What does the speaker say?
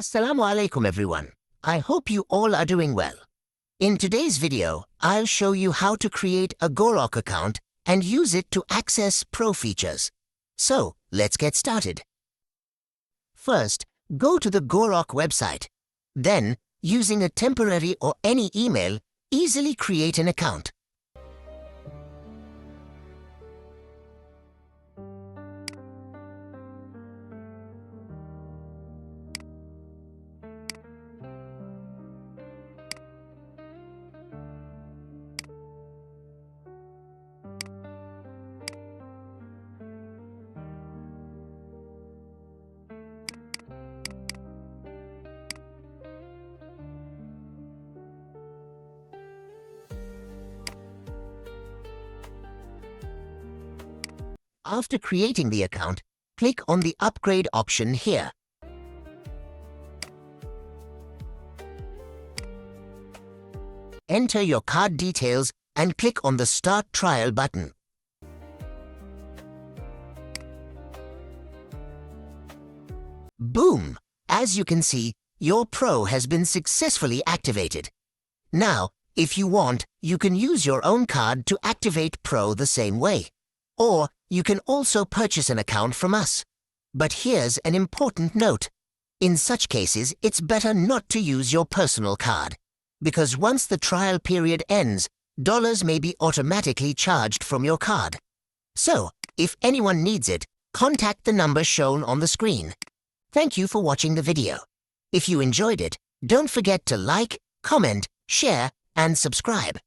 Assalamu alaikum everyone. I hope you all are doing well. In today's video, I'll show you how to create a Grok account and use it to access Pro features. So, let's get started. First, go to the Grok website. Then, using a temporary or any email, easily create an account. After creating the account, click on the Upgrade option here. Enter your card details and click on the Start Trial button. Boom! As you can see, your Pro has been successfully activated. Now, if you want, you can use your own card to activate Pro the same way. Or you can also purchase an account from us. But here's an important note. In such cases, it's better not to use your personal card, because once the trial period ends, dollars may be automatically charged from your card. So, if anyone needs it, contact the number shown on the screen. Thank you for watching the video. If you enjoyed it, don't forget to like, comment, share, and subscribe.